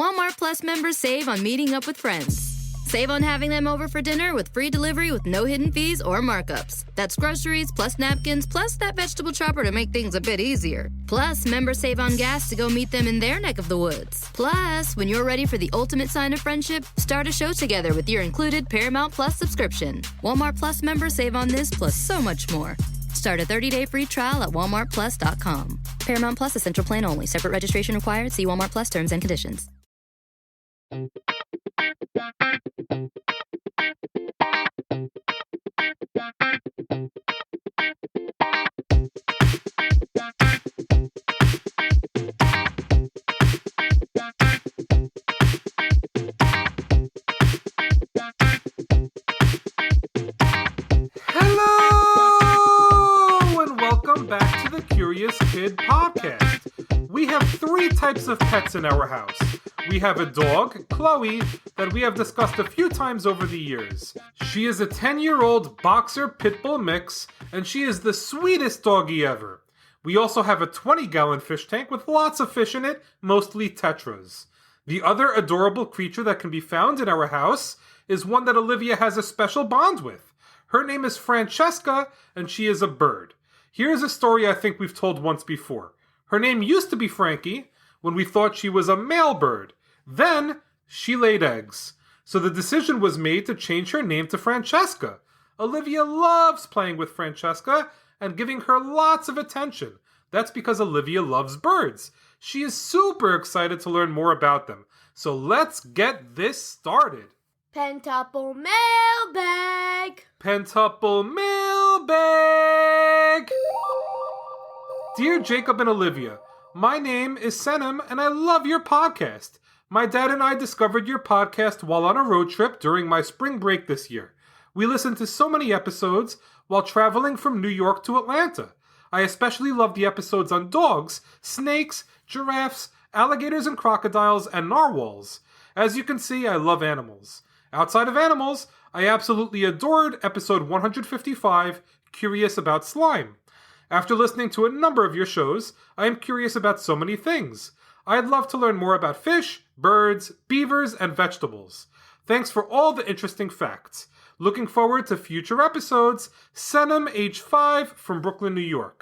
Walmart Plus members save on meeting up with friends. Save on having them over for dinner with free delivery with no hidden fees or markups. That's groceries, plus napkins, plus that vegetable chopper to make things a bit easier. Plus, members save on gas to go meet them in their neck of the woods. Plus, when you're ready for the ultimate sign of friendship, start a show together with your included Paramount Plus subscription. Walmart Plus members save on this plus so much more. Start a 30-day free trial at walmartplus.com. Paramount Plus Essential Plan only. Separate registration required. See Walmart Plus terms and conditions. Back to the Curious Kid podcast. We have 3 types of pets in our house. We have a dog, Chloe, that we have discussed a few times over the years. She is a 10-year-old boxer pit bull mix, and she is the sweetest doggy ever. We also have a 20-gallon fish tank with lots of fish in it, mostly tetras. The other adorable creature that can be found in our house is one that Olivia has a special bond with. Her name is Francesca, and she is a bird. Here's a story I think we've told once before. Her name used to be Frankie when we thought she was a male bird. Then she laid eggs. So the decision was made to change her name to Francesca. Olivia loves playing with Francesca and giving her lots of attention. That's because Olivia loves birds. She is super excited to learn more about them. So let's get this started. Pentuple mailbag. Pentuple mailbag. Dear Jacob and Olivia, my name is Senam and I love your podcast. My dad and I discovered your podcast while on a road trip during my spring break this year. We listened to so many episodes while traveling from New York to Atlanta. I especially love the episodes on dogs, snakes, giraffes, alligators and crocodiles, and narwhals. As you can see, I love animals. Outside of animals, I absolutely adored episode 155, Curious About Slime. After listening to a number of your shows, I am curious about so many things. I'd love to learn more about fish, birds, beavers, and vegetables. Thanks for all the interesting facts. Looking forward to future episodes. Senam, age 5, from Brooklyn, New York.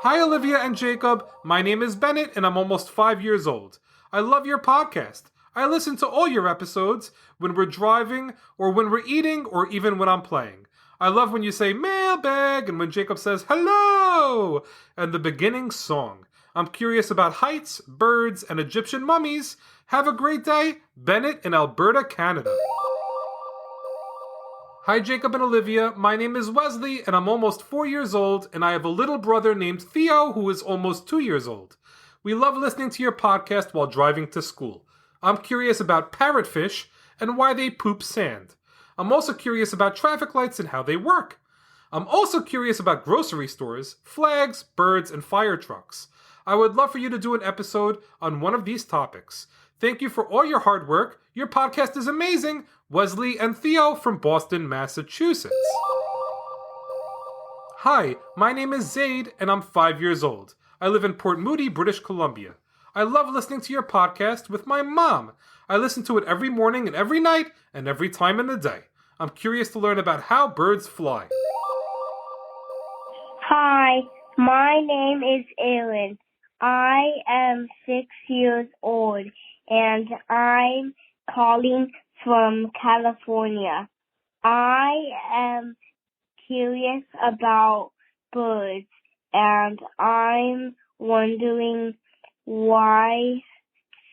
Hi, Olivia and Jacob. My name is Bennett, and I'm almost 5 years old. I love your podcast. I listen to all your episodes when we're driving, or when we're eating, or even when I'm playing. I love when you say mailbag, and when Jacob says hello, and the beginning song. I'm curious about heights, birds, and Egyptian mummies. Have a great day. Bennett in Alberta, Canada. Hi, Jacob and Olivia. My name is Wesley, and I'm almost 4 years old, and I have a little brother named Theo, who is almost 2 years old. We love listening to your podcast while driving to school. I'm curious about parrotfish and why they poop sand. I'm also curious about traffic lights and how they work. I'm also curious about grocery stores, flags, birds, and fire trucks. I would love for you to do an episode on one of these topics. Thank you for all your hard work. Your podcast is amazing. Wesley and Theo from Boston, Massachusetts. Hi, my name is Zade and I'm 5 years old. I live in Port Moody, British Columbia. I love listening to your podcast with my mom. I listen to it every morning and every night and every time in the day. I'm curious to learn about how birds fly. Hi, my name is Aaron. I am 6 years old and I'm calling from California. I am curious about birds and I'm wondering why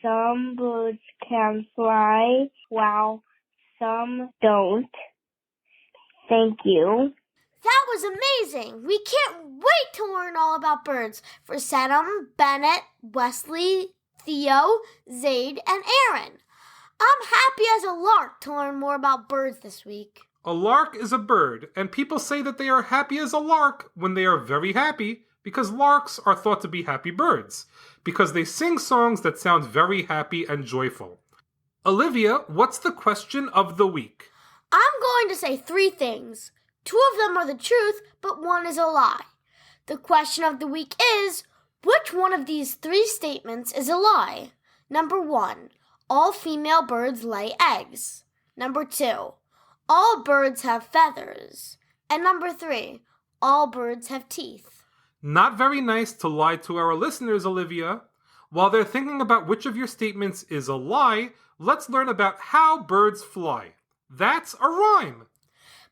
some birds can fly while some don't. Thank you. That was amazing. We can't wait to learn all about birds. For Senam, Bennett, Wesley, Theo, Zade, and Aaron. I'm happy as a lark to learn more about birds this week. A lark is a bird, and people say that they are happy as a lark when they are very happy, because larks are thought to be happy birds, because they sing songs that sound very happy and joyful. Olivia, what's the question of the week? I'm going to say 3 things. 2 of them are the truth, but 1 is a lie. The question of the week is, which one of these 3 statements is a lie? Number 1, all female birds lay eggs. Number 2, all birds have feathers. And number 3, all birds have teeth. Not very nice to lie to our listeners, Olivia. While they're thinking about which of your statements is a lie, let's learn about how birds fly. That's a rhyme.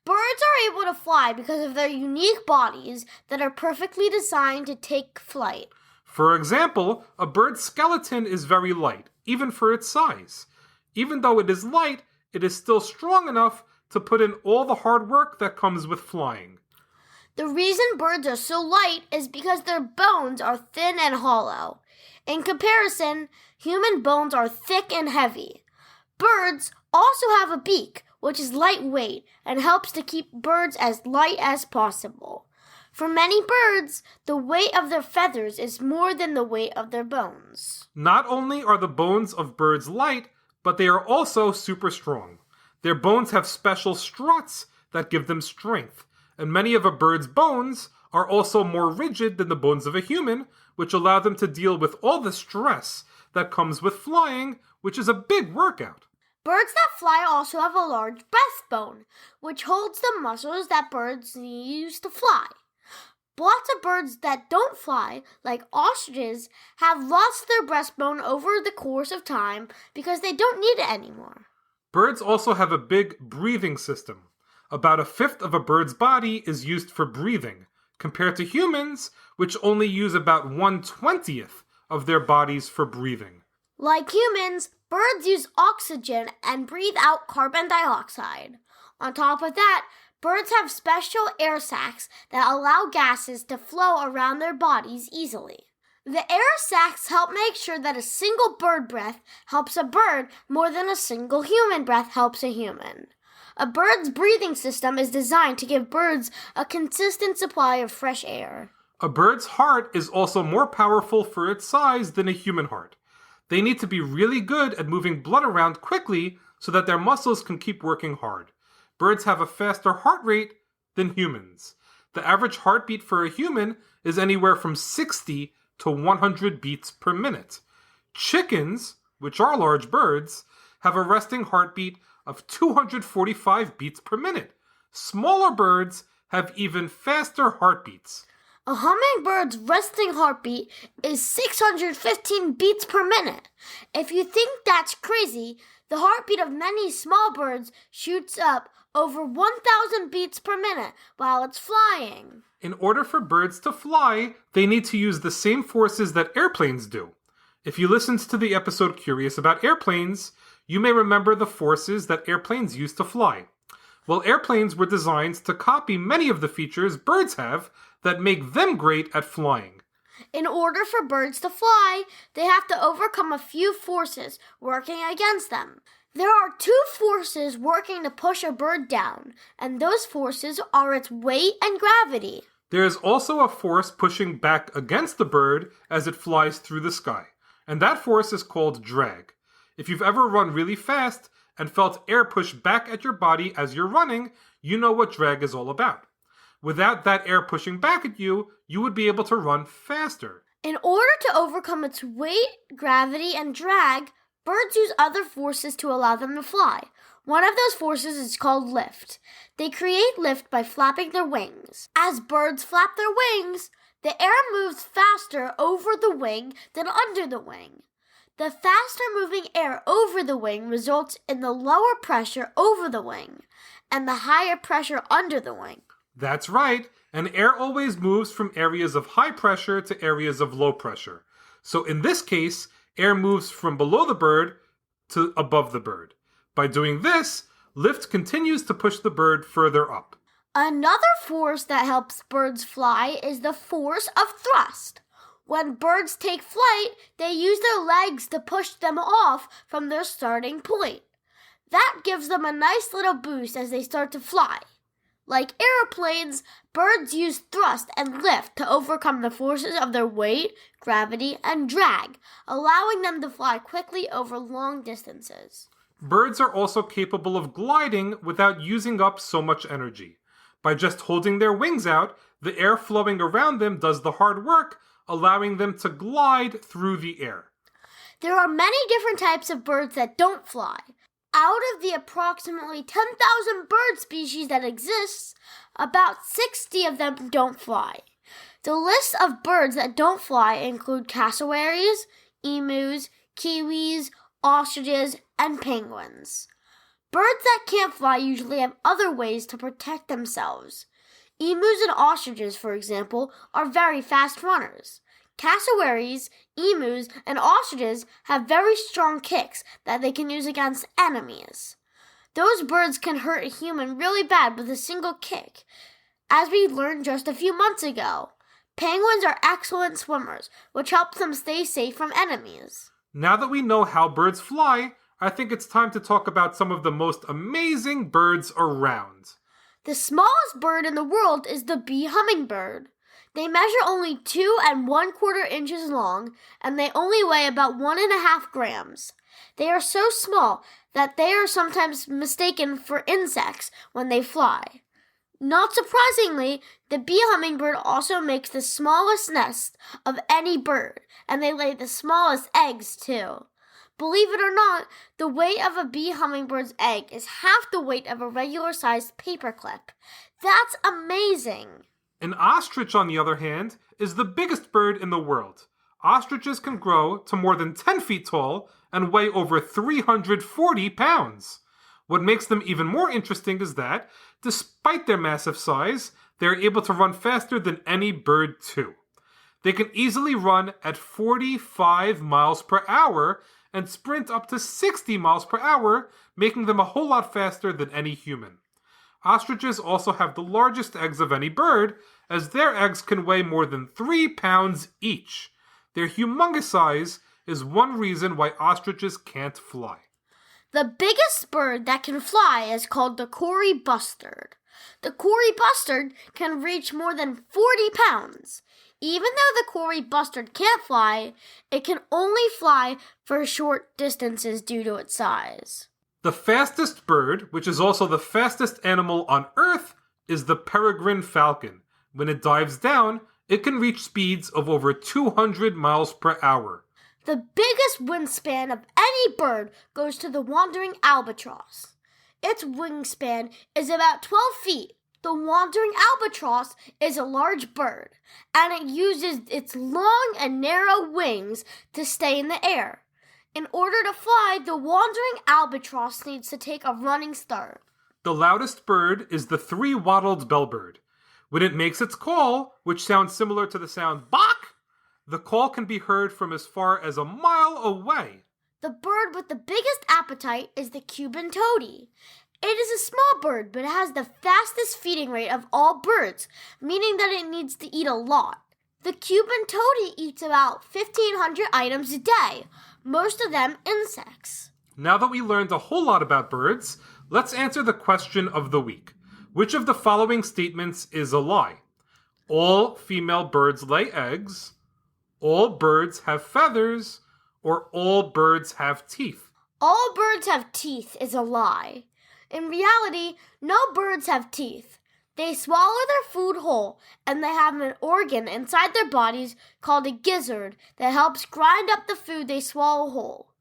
Birds are able to fly because of their unique bodies that are perfectly designed to take flight. For example, a bird's skeleton is very light, even for its size. Even though it is light, it is still strong enough to put in all the hard work that comes with flying. The reason birds are so light is because their bones are thin and hollow. In comparison, human bones are thick and heavy. Birds also have a beak, which is lightweight and helps to keep birds as light as possible. For many birds, the weight of their feathers is more than the weight of their bones. Not only are the bones of birds light, but they are also super strong. Their bones have special struts that give them strength, and many of a bird's bones are also more rigid than the bones of a human, which allow them to deal with all the stress that comes with flying, which is a big workout. Birds that fly also have a large breastbone, which holds the muscles that birds use to fly. Lots of birds that don't fly, like ostriches, have lost their breastbone over the course of time because they don't need it anymore. Birds also have a big breathing system. About a fifth of a bird's body is used for breathing, compared to humans, which only use about 1/20th of their bodies for breathing. Like humans, birds use oxygen and breathe out carbon dioxide. On top of that, birds have special air sacs that allow gases to flow around their bodies easily. The air sacs help make sure that a single bird breath helps a bird more than a single human breath helps a human. A bird's breathing system is designed to give birds a consistent supply of fresh air. A bird's heart is also more powerful for its size than a human heart. They need to be really good at moving blood around quickly so that their muscles can keep working hard. Birds have a faster heart rate than humans. The average heartbeat for a human is anywhere from 60 to 100 beats per minute. Chickens, which are large birds, have a resting heartbeat of 245 beats per minute. Smaller birds have even faster heartbeats. A hummingbird's resting heartbeat is 615 beats per minute. If you think that's crazy, the heartbeat of many small birds shoots up over 1,000 beats per minute while it's flying. In order for birds to fly, they need to use the same forces that airplanes do. If you listened to the episode Curious About Airplanes, you may remember the forces that airplanes use to fly. Well, airplanes were designed to copy many of the features birds have that make them great at flying. In order for birds to fly, they have to overcome a few forces working against them. There are 2 forces working to push a bird down, and those forces are its weight and gravity. There is also a force pushing back against the bird as it flies through the sky, and that force is called drag. If you've ever run really fast and felt air push back at your body as you're running, you know what drag is all about. Without that air pushing back at you, you would be able to run faster. In order to overcome its weight, gravity, and drag, birds use other forces to allow them to fly. One of those forces is called lift. They create lift by flapping their wings. As birds flap their wings, the air moves faster over the wing than under the wing. The faster moving air over the wing results in the lower pressure over the wing and the higher pressure under the wing. That's right, and air always moves from areas of high pressure to areas of low pressure. So in this case, air moves from below the bird to above the bird. By doing this, lift continues to push the bird further up. Another force that helps birds fly is the force of thrust. When birds take flight, they use their legs to push them off from their starting point. That gives them a nice little boost as they start to fly. Like airplanes, birds use thrust and lift to overcome the forces of their weight, gravity, and drag, allowing them to fly quickly over long distances. Birds are also capable of gliding without using up so much energy. By just holding their wings out, the air flowing around them does the hard work, allowing them to glide through the air. There are many different types of birds that don't fly. Out of the approximately 10,000 bird species that exist, about 60 of them don't fly. The list of birds that don't fly include cassowaries, emus, kiwis, ostriches, and penguins. Birds that can't fly usually have other ways to protect themselves. Emus and ostriches, for example, are very fast runners. Cassowaries, emus, and ostriches have very strong kicks that they can use against enemies. Those birds can hurt a human really bad with a single kick, as we learned just a few months ago. Penguins are excellent swimmers, which helps them stay safe from enemies. Now that we know how birds fly, I think it's time to talk about some of the most amazing birds around. The smallest bird in the world is the bee hummingbird. They measure only 2 1/4 inches long, and they only weigh about 1.5 grams. They are so small that they are sometimes mistaken for insects when they fly. Not surprisingly, the bee hummingbird also makes the smallest nest of any bird, and they lay the smallest eggs too. Believe it or not, the weight of a bee hummingbird's egg is half the weight of a regular-sized paperclip. That's amazing! An ostrich, on the other hand, is the biggest bird in the world. Ostriches can grow to more than 10 feet tall and weigh over 340 pounds. What makes them even more interesting is that, despite their massive size, they are able to run faster than any bird too. They can easily run at 45 miles per hour and sprint up to 60 miles per hour, making them a whole lot faster than any human. Ostriches also have the largest eggs of any bird, as their eggs can weigh more than 3 pounds each. Their humongous size is one reason why ostriches can't fly. The biggest bird that can fly is called the Cory bustard. The Cory bustard can reach more than 40 pounds. Even though the Cory bustard can't fly, it can only fly for short distances due to its size. The fastest bird, which is also the fastest animal on Earth, is the peregrine falcon. When it dives down, it can reach speeds of over 200 miles per hour. The biggest wingspan of any bird goes to the wandering albatross. Its wingspan is about 12 feet. The wandering albatross is a large bird, and it uses its long and narrow wings to stay in the air. In order to fly, the wandering albatross needs to take a running start. The loudest bird is the three-wattled bellbird. When it makes its call, which sounds similar to the sound "bok," the call can be heard from as far as a mile away. The bird with the biggest appetite is the Cuban tody. It is a small bird, but it has the fastest feeding rate of all birds, meaning that it needs to eat a lot. The Cuban tody eats about 1,500 items a day, most of them insects. Now that we learned a whole lot about birds, let's answer the question of the week. Which of the following statements is a lie? All female birds lay eggs, all birds have feathers, or all birds have teeth? All birds have teeth is a lie. In reality, no birds have teeth. They swallow their food whole, and they have an organ inside their bodies called a gizzard that helps grind up the food they swallow whole.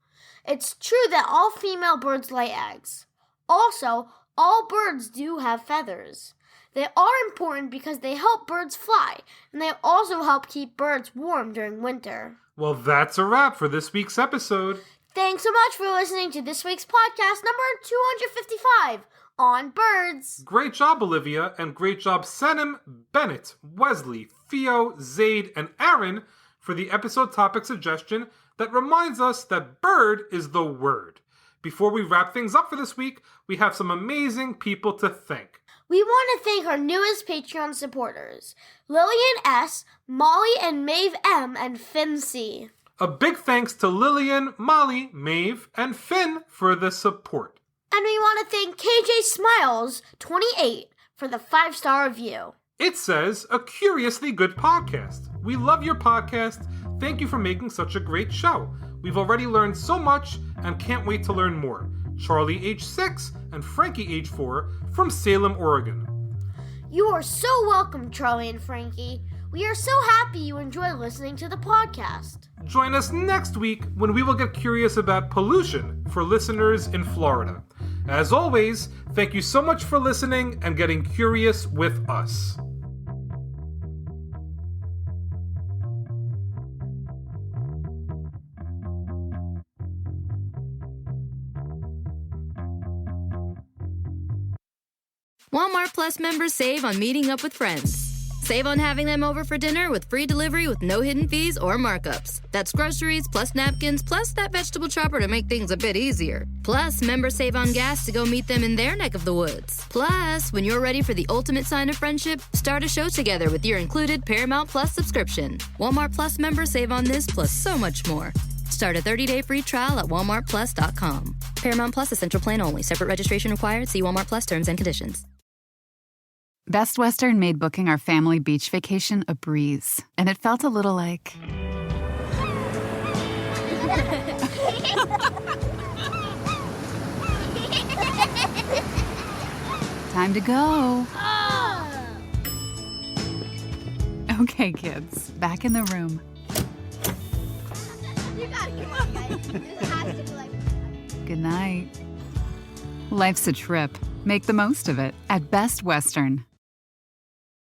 It's true that all female birds lay eggs. Also, all birds do have feathers. They are important because they help birds fly, and they also help keep birds warm during winter. Well, that's a wrap for this week's episode. Thanks so much for listening to this week's podcast, number 255, on birds. Great job, Olivia, and great job, Senam, Bennett, Wesley, Theo, Zade, and Aaron, for the episode topic suggestion that reminds us that bird is the word. Before we wrap things up for this week, we have some amazing people to thank. We want to thank our newest Patreon supporters, Lillian S., Molly and Maeve M., and Finn C. A big thanks to Lillian, Molly, Maeve, and Finn for the support. And we want to thank KJ Smiles, 28, for the 5-star review. It says, a curiously good podcast. We love your podcast. Thank you for making such a great show. We've already learned so much and can't wait to learn more. Charlie, age 6, and Frankie, age 4, from Salem, Oregon. You are so welcome, Charlie and Frankie. We are so happy you enjoy listening to the podcast. Join us next week when we will get curious about pollution for listeners in Florida. As always, thank you so much for listening and getting curious with us. Walmart Plus members save on meeting up with friends. Save on having them over for dinner with free delivery with no hidden fees or markups. That's groceries plus napkins plus that vegetable chopper to make things a bit easier. Plus, members save on gas to go meet them in their neck of the woods. Plus, when you're ready for the ultimate sign of friendship, start a show together with your included Paramount Plus subscription. Walmart Plus members save on this plus so much more. Start a 30-day free trial at walmartplus.com. Paramount Plus Essential Plan only. Separate registration required. See Walmart Plus terms and conditions. Best Western made booking our family beach vacation a breeze, and it felt a little like... Time to go. Okay, kids, back in the room. You gotta come on, guys. This has to be like... Good night. Life's a trip. Make the most of it at Best Western.